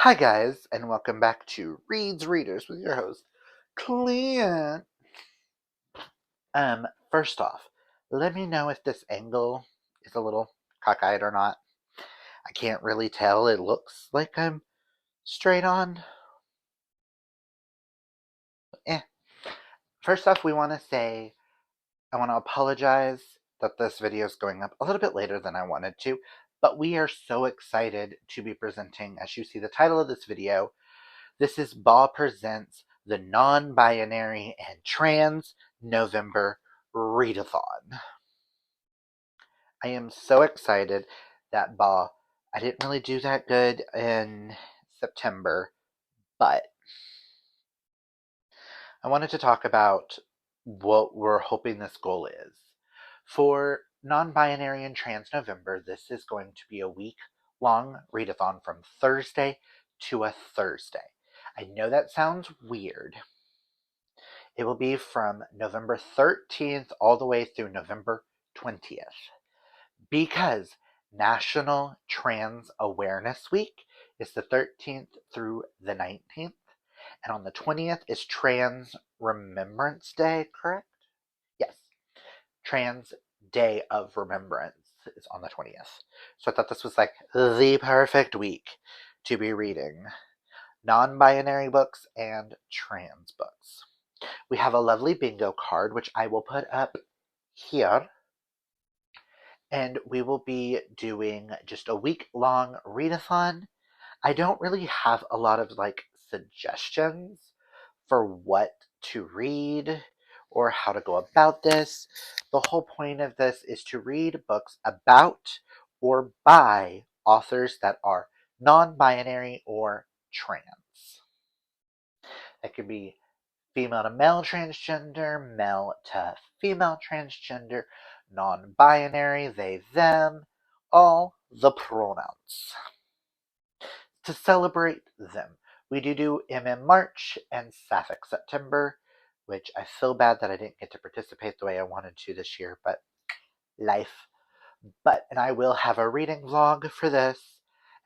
Hi guys, and welcome back to Reads Readers with your host, Clint. First off, let me know if this angle is a little cockeyed or not. I can't really tell. It looks like I'm straight on. Eh. First off, I want to apologize that this video is going up a little bit later than I wanted to, but we are so excited to be presenting, as you see the title of this video. This is BAA Presents the Non-Binary and Trans November Readathon. I am so excited that BAA, I didn't really do that good in September, but I wanted to talk about what we're hoping this goal is. For Non-Binary and Trans November, this is going to be a week-long readathon from Thursday to a Thursday. I know that sounds weird. It will be from November 13th all the way through November 20th because National Trans Awareness Week is the 13th through the 19th, and on the 20th is Trans Remembrance Day, correct? Yes. Trans Day of Remembrance is on the 20th. So I thought this was like the perfect week to be reading non-binary books and trans books. We have a lovely bingo card, which I will put up here. And we will be doing just a week-long readathon. I don't really have a lot of suggestions for what to read or how to go about this. The whole point of this is to read books about or by authors that are non-binary or trans. It could be female to male transgender, male to female transgender, non-binary, they, them, all the pronouns. To celebrate them, we do MM March and Sapphic September, which I feel bad that I didn't get to participate the way I wanted to this year, but life. And I will have a reading vlog for this,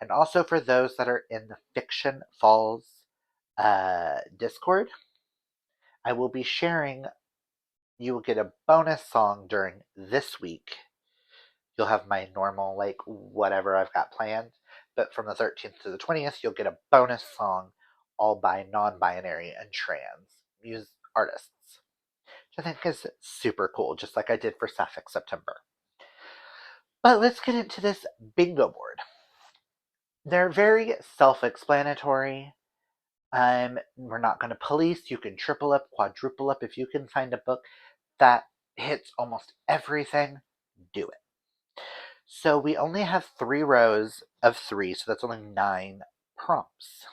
and also for those that are in the Fiction Falls Discord, I will be sharing. You will get a bonus song during this week. You'll have my normal, whatever I've got planned. But from the 13th to the 20th, you'll get a bonus song all by non-binary and trans artists, which I think is super cool, just like I did for Sapphic September. But let's get into this bingo board. They're very self-explanatory. We're not going to police. You can triple up, quadruple up. If you can find a book that hits almost everything, do it. So we only have 3 rows of 3, so that's only 9 prompts.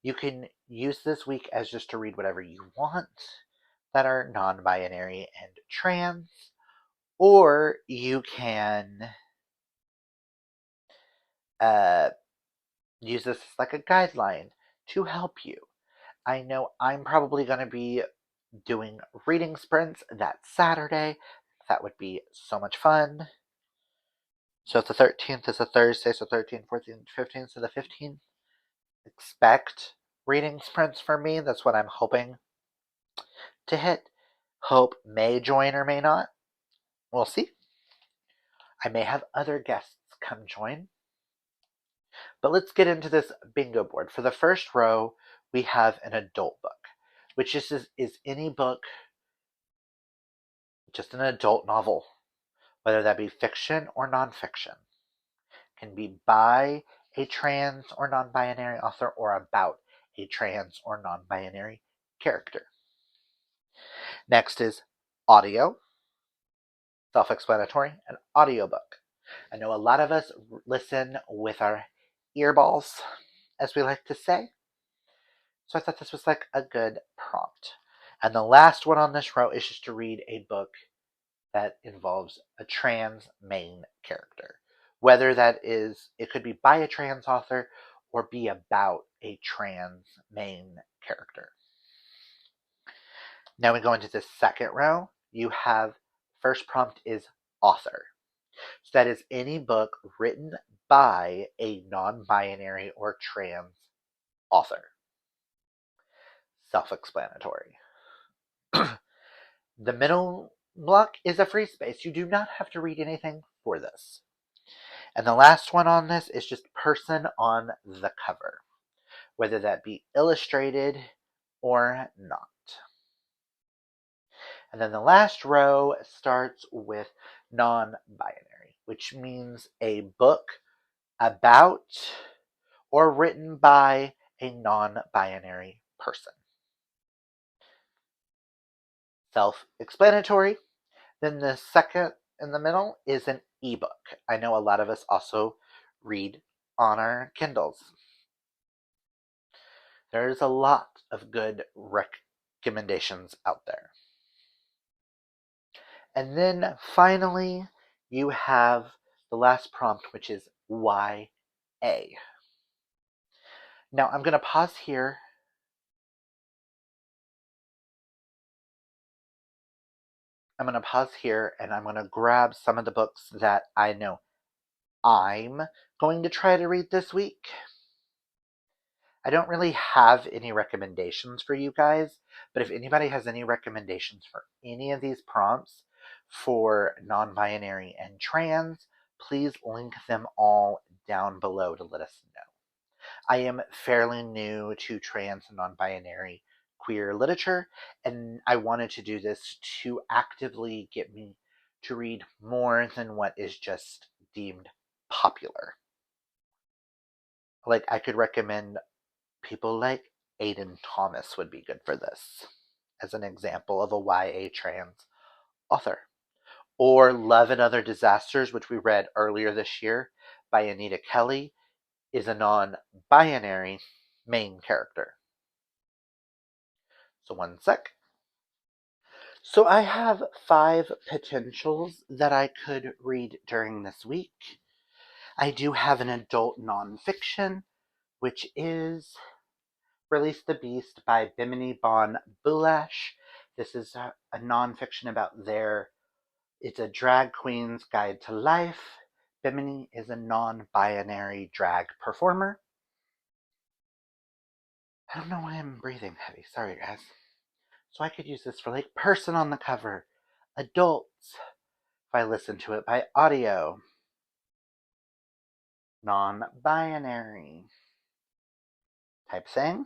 You can use this week as just to read whatever you want that are non-binary and trans, or you can use this as like a guideline to help you. I know I'm probably going to be doing reading sprints that Saturday. That would be so much fun. So if the 13th is a Thursday, so 13th, 14th, 15th, so the 15th, expect reading sprints for me. That's what I'm hoping to hit. Hope may join or may not. We'll see. I may have other guests come join. But let's get into this bingo board. For the first row, we have an adult book, which is any book, just an adult novel, whether that be fiction or nonfiction. Can be by a trans or non-binary author or about a trans or non-binary character. Next is audio, self-explanatory, an audiobook. I know a lot of us listen with our earballs, as we like to say. So I thought this was like a good prompt. And the last one on this row is just to read a book that involves a trans main character. Whether that is, it could be by a trans author or be about a trans main character. Now we go into the second row. You have, first prompt is author. So that is any book written by a non-binary or trans author. Self-explanatory. The middle block is a free space. You do not have to read anything for this. And the last one on this is just person on the cover, whether that be illustrated or not. And then the last row starts with non-binary, which means a book about or written by a non-binary person. Self-explanatory. Then the second in the middle is an ebook. I know a lot of us also read on our Kindles. There's a lot of good recommendations out there. And then finally, you have the last prompt, which is YA. Now I'm going to pause here. I'm going to pause here and I'm going to grab some of the books that I know I'm going to try to read this week. I don't really have any recommendations for you guys, but if anybody has any recommendations for any of these prompts for non-binary and trans, please link them all down below to let us know. I am fairly new to trans and non-binary queer literature, and I wanted to do this to actively get me to read more than what is just deemed popular. Like, I could recommend people like Aiden Thomas would be good for this, as an example of a YA trans author. Or Love and Other Disasters, which we read earlier this year by Anita Kelly, is a non-binary main character. So one sec. So I have 5 potentials that I could read during this week. I do have an adult nonfiction, which is Release the Beast by Bimini Bon Boulash. This is a nonfiction about it's a drag queen's guide to life. Bimini is a non-binary drag performer. I don't know why I'm breathing heavy. Sorry, guys. So I could use this for like person on the cover, adults, if I listen to it by audio, non-binary type thing.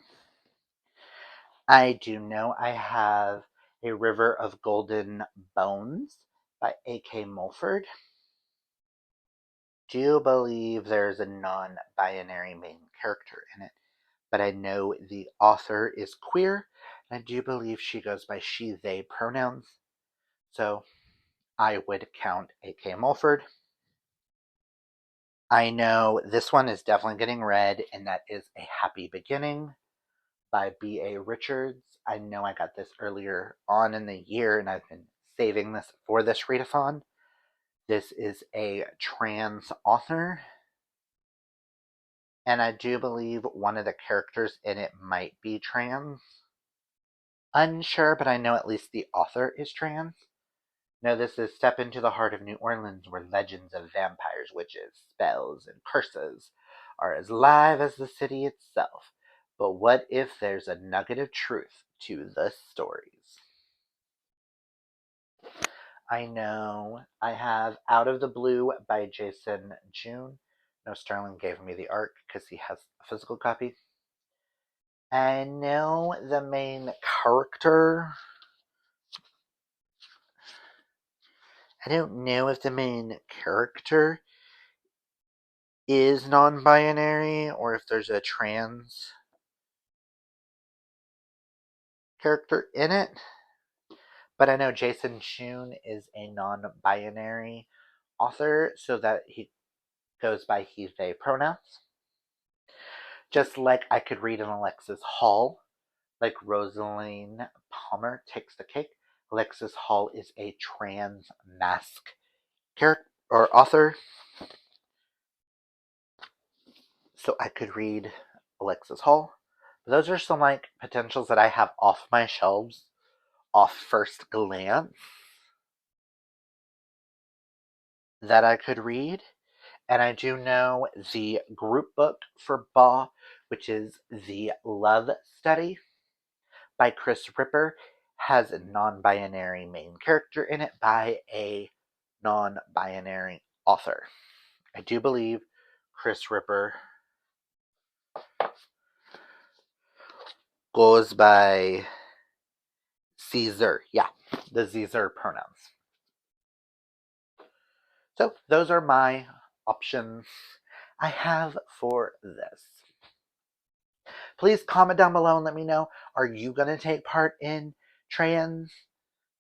I do know I have A River of Golden Bones by A.K. Mulford. Do believe there's a non-binary main character in it, but I know the author is queer, and I do believe she goes by she, they pronouns. So I would count A.K. Mulford. I know this one is definitely getting read, and that is A Happy Beginning by B.A. Richards. I know I got this earlier on in the year, and I've been saving this for this readathon. This is a trans author, and I do believe one of the characters in it might be trans. Unsure, but I know at least the author is trans. Now, this is Step into the Heart of New Orleans, where legends of vampires, witches, spells, and curses are as live as the city itself. But what if there's a nugget of truth to the stories? I know I have Out of the Blue by Jason June. No, Sterling gave me the art because he has a physical copy. I know the main character. I don't know if the main character is non-binary or if there's a trans character in it. But I know Jason June is a non-binary author, so that he goes by he, they pronouns. Just like I could read an Alexis Hall, like Rosaline Palmer Takes the Cake. Alexis Hall is a trans mask character or author. So I could read Alexis Hall. But those are some like potentials that I have off my shelves off first glance. that I could read. And I do know the group book for BAA, which is The Love Study by Chris Ripper, has a non binary main character in it by a non binary author. I do believe Chris Ripper goes by Caesar. Yeah, the Caesar pronouns. So those are my options I have for this. Please comment down below and let me know, are you going to take part in trans,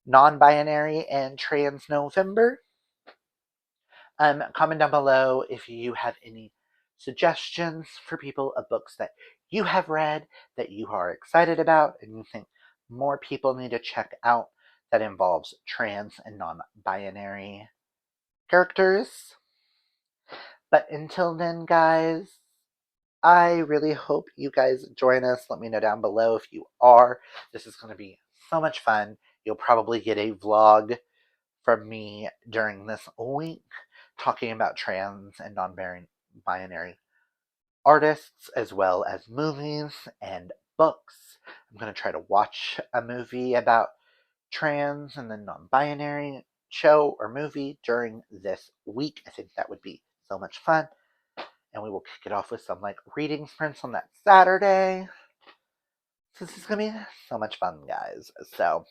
non-binary, and trans November? Comment down below if you have any suggestions for people of books that you have read, that you are excited about, and you think more people need to check out that involves trans and non-binary characters. But until then, guys, I really hope you guys join us. Let me know down below if you are. This is going to be so much fun. You'll probably get a vlog from me during this week talking about trans and non-binary artists as well as movies and books. I'm going to try to watch a movie about trans and the non-binary show or movie during this week. I think that would be so much fun. And we will kick it off with some reading sprints on that Saturday. So this is going to be so much fun, guys. So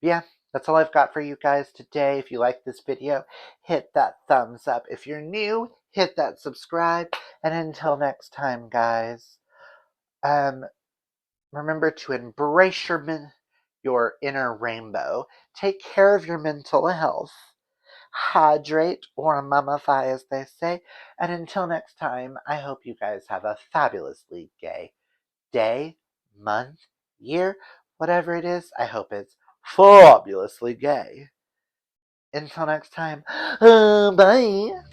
yeah, that's all I've got for you guys today. If you like this video, hit that thumbs up. If you're new, hit that subscribe. And until next time, guys, remember to embrace your inner rainbow. Take care of your mental health. Hydrate or mummify, as they say. And until next time, I hope you guys have a fabulously gay day, month, year, whatever it is. I hope it's fabulously gay. Until next time, bye.